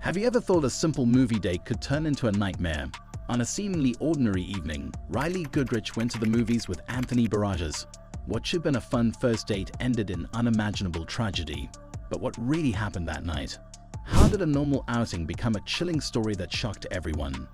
Have you ever thought a simple movie date could turn into a nightmare? On a seemingly ordinary evening, Rylee Goodrich went to the movies with Anthony Barajas. What should have been a fun first date ended in unimaginable tragedy. But what really happened that night? How did a normal outing become a chilling story that shocked everyone?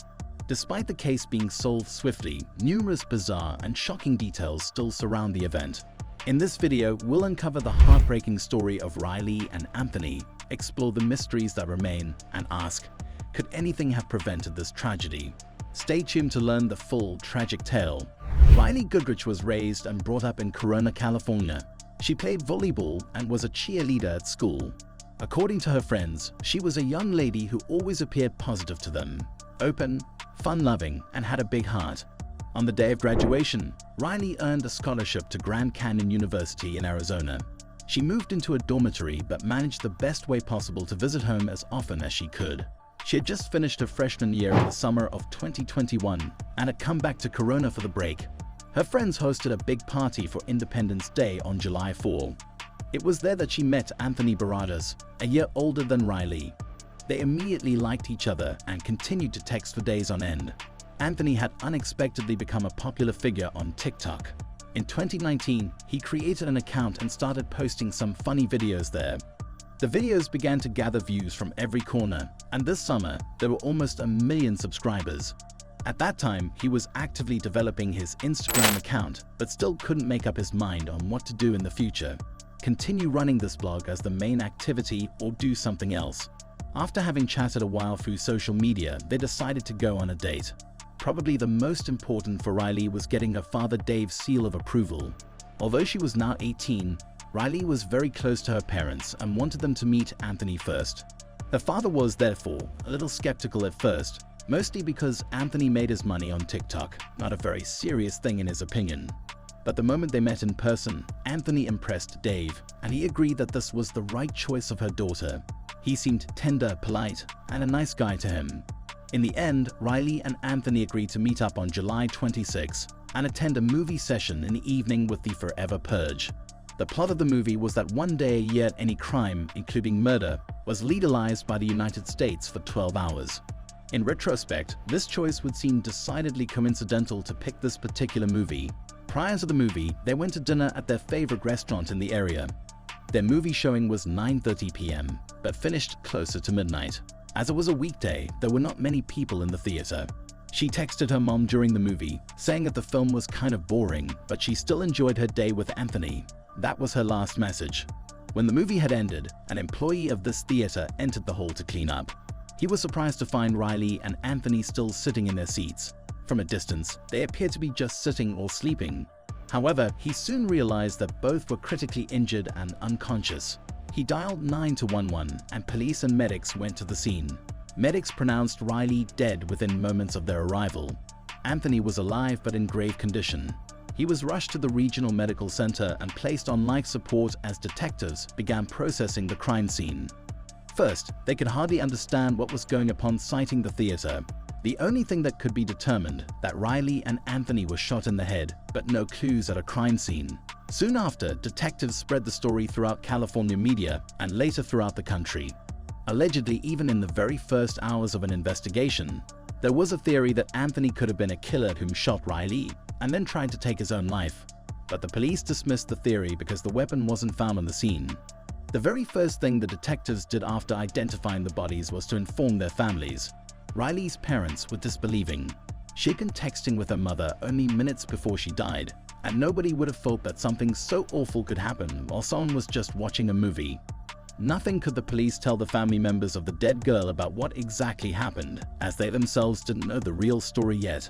Despite the case being solved swiftly, numerous bizarre and shocking details still surround the event. In this video, we'll uncover the heartbreaking story of Rylee and Anthony, explore the mysteries that remain, and ask, could anything have prevented this tragedy? Stay tuned to learn the full tragic tale. Rylee Goodrich was raised and brought up in Corona, California. She played volleyball and was a cheerleader at school. According to her friends, she was a young lady who always appeared positive to them, open, fun-loving, and had a big heart. On the day of graduation, Rylee earned a scholarship to Grand Canyon University in Arizona. She moved into a dormitory but managed the best way possible to visit home as often as she could. She had just finished her freshman year in the summer of 2021 and had come back to Corona for the break. Her friends hosted a big party for Independence Day on July 4. It was there that she met Anthony Barajas, a year older than Rylee. They immediately liked each other and continued to text for days on end. Anthony had unexpectedly become a popular figure on TikTok. In 2019, he created an account and started posting some funny videos there. The videos began to gather views from every corner, and this summer, there were almost 1 million subscribers. At that time, he was actively developing his Instagram account, but still couldn't make up his mind on what to do in the future. Continue running this blog as the main activity or do something else. After having chatted a while through social media, they decided to go on a date. Probably the most important for Rylee was getting her father Dave's seal of approval. Although she was now 18, Rylee was very close to her parents and wanted them to meet Anthony first. Her father was, therefore, a little skeptical at first, mostly because Anthony made his money on TikTok, not a very serious thing in his opinion. But the moment they met in person, Anthony impressed Dave, and he agreed that this was the right choice of her daughter. He seemed tender, polite, and a nice guy to him. In the end, Rylee and Anthony agreed to meet up on July 26 and attend a movie session in the evening with the Forever Purge. The plot of the movie was that one day a year any crime, including murder, was legalized by the United States for 12 hours. In retrospect, this choice would seem decidedly coincidental to pick this particular movie. Prior to the movie, they went to dinner at their favorite restaurant in the area. Their movie showing was 9:30 p.m., but finished closer to midnight. As it was a weekday, there were not many people in the theater. She texted her mom during the movie, saying that the film was kind of boring, but she still enjoyed her day with Anthony. That was her last message. When the movie had ended, an employee of this theater entered the hall to clean up. He was surprised to find Rylee and Anthony still sitting in their seats. From a distance, they appeared to be just sitting or sleeping. However, he soon realized that both were critically injured and unconscious. He dialed 911 and police and medics went to the scene. Medics pronounced Rylee dead within moments of their arrival. Anthony was alive but in grave condition. He was rushed to the regional medical center and placed on life support as detectives began processing the crime scene. First, they could hardly understand what was going upon sighting the theater. The only thing that could be determined that Rylee and Anthony were shot in the head, but no clues at a crime scene. Soon after, detectives spread the story throughout California media and later throughout the country. Allegedly, even in the very first hours of an investigation, there was a theory that Anthony could have been a killer whom shot Rylee and then tried to take his own life. But the police dismissed the theory because the weapon wasn't found on the scene. The very first thing the detectives did after identifying the bodies was to inform their families. Rylee's parents were disbelieving. She'd been texting with her mother only minutes before she died, and nobody would have thought that something so awful could happen while someone was just watching a movie. Nothing could the police tell the family members of the dead girl about what exactly happened, as they themselves didn't know the real story yet.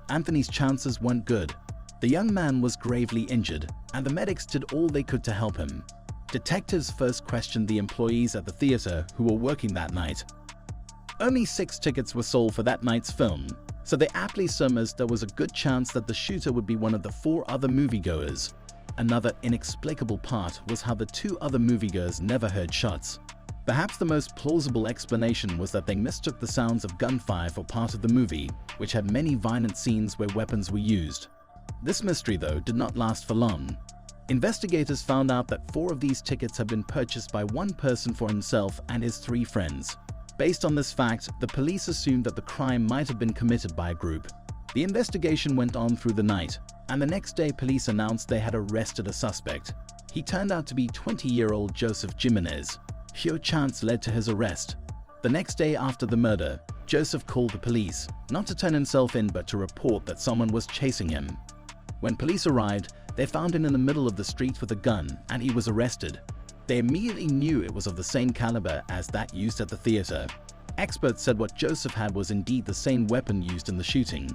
Anthony's chances weren't good. The young man was gravely injured, and the medics did all they could to help him. Detectives first questioned the employees at the theater who were working that night. Only 6 tickets were sold for that night's film, so they aptly surmised there was a good chance that the shooter would be one of the 4 other moviegoers. Another inexplicable part was how the 2 other moviegoers never heard shots. Perhaps the most plausible explanation was that they mistook the sounds of gunfire for part of the movie, which had many violent scenes where weapons were used. This mystery, though, did not last for long. Investigators found out that 4 of these tickets had been purchased by one person for himself and his 3 friends. Based on this fact, the police assumed that the crime might have been committed by a group. The investigation went on through the night, and the next day police announced they had arrested a suspect. He turned out to be 20-year-old Joseph Jimenez. Sheer chance led to his arrest. The next day after the murder, Joseph called the police, not to turn himself in but to report that someone was chasing him. When police arrived, they found him in the middle of the street with a gun, and he was arrested. They immediately knew it was of the same caliber as that used at the theater. Experts said what Joseph had was indeed the same weapon used in the shooting.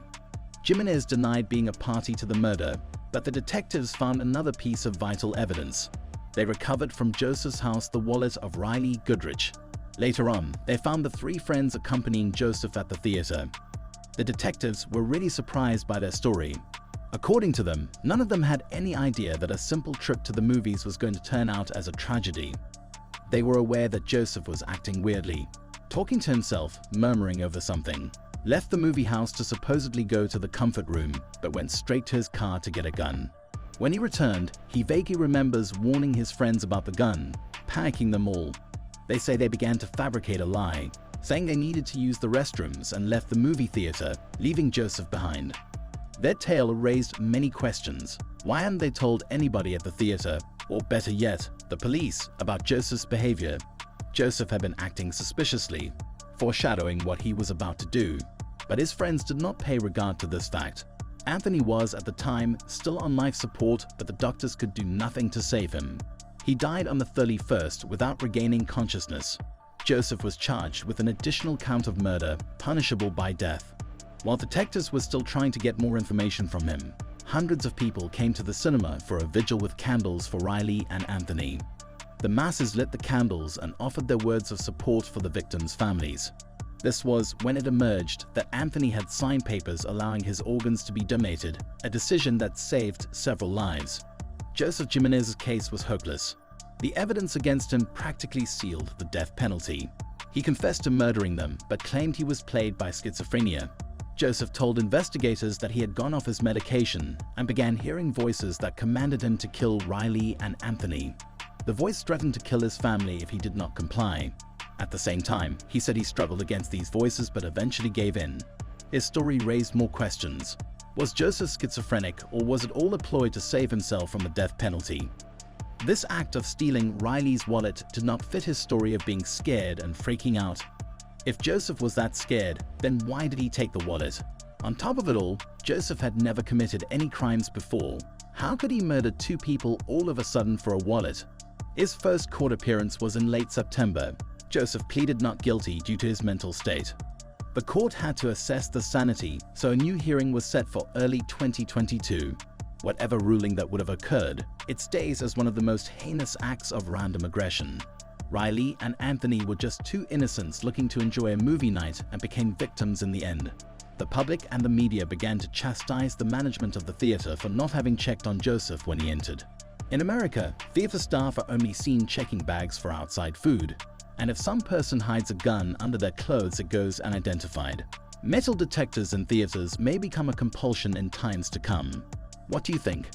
Jimenez denied being a party to the murder, but the detectives found another piece of vital evidence. They recovered from Joseph's house the wallet of Rylee Goodrich. Later on, they found the three friends accompanying Joseph at the theater. The detectives were really surprised by their story. According to them, none of them had any idea that a simple trip to the movies was going to turn out as a tragedy. They were aware that Joseph was acting weirdly, talking to himself, murmuring over something. Left the movie house to supposedly go to the comfort room, but went straight to his car to get a gun. When he returned, he vaguely remembers warning his friends about the gun, panicking them all. They say they began to fabricate a lie, saying they needed to use the restrooms and left the movie theater, leaving Joseph behind. Their tale raised many questions. Why hadn't they told anybody at the theater, or better yet, the police, about Joseph's behavior? Joseph had been acting suspiciously, foreshadowing what he was about to do. But his friends did not pay regard to this fact. Anthony was, at the time, still on life support, but the doctors could do nothing to save him. He died on the 31st without regaining consciousness. Joseph was charged with an additional count of murder, punishable by death. While detectives were still trying to get more information from him, hundreds of people came to the cinema for a vigil with candles for Rylee and Anthony. The masses lit the candles and offered their words of support for the victims' families. This was when it emerged that Anthony had signed papers allowing his organs to be donated, a decision that saved several lives. Joseph Jimenez's case was hopeless. The evidence against him practically sealed the death penalty. He confessed to murdering them, but claimed he was plagued by schizophrenia. Joseph told investigators that he had gone off his medication and began hearing voices that commanded him to kill Rylee and Anthony. The voice threatened to kill his family if he did not comply. At the same time, he said he struggled against these voices but eventually gave in. His story raised more questions. Was Joseph schizophrenic, or was it all a ploy to save himself from the death penalty? This act of stealing Rylee's wallet did not fit his story of being scared and freaking out. If Joseph was that scared, then why did he take the wallet? On top of it all, Joseph had never committed any crimes before. How could he murder two people all of a sudden for a wallet? His first court appearance was in late September. Joseph pleaded not guilty due to his mental state. The court had to assess the sanity, so a new hearing was set for early 2022. Whatever ruling that would have occurred, it stays as one of the most heinous acts of random aggression. Rylee and Anthony were just two innocents looking to enjoy a movie night and became victims in the end. The public and the media began to chastise the management of the theater for not having checked on Joseph when he entered. In America, theater staff are only seen checking bags for outside food, and if some person hides a gun under their clothes, it goes unidentified. Metal detectors in theaters may become a compulsion in times to come. What do you think?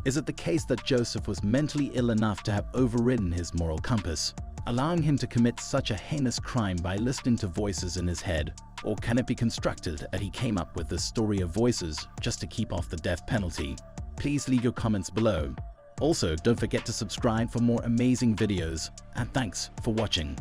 Is it the case that Joseph was mentally ill enough to have overridden his moral compass, allowing him to commit such a heinous crime by listening to voices in his head? Or can it be constructed that he came up with this story of voices just to keep off the death penalty? Please leave your comments below. Also, don't forget to subscribe for more amazing videos, and thanks for watching.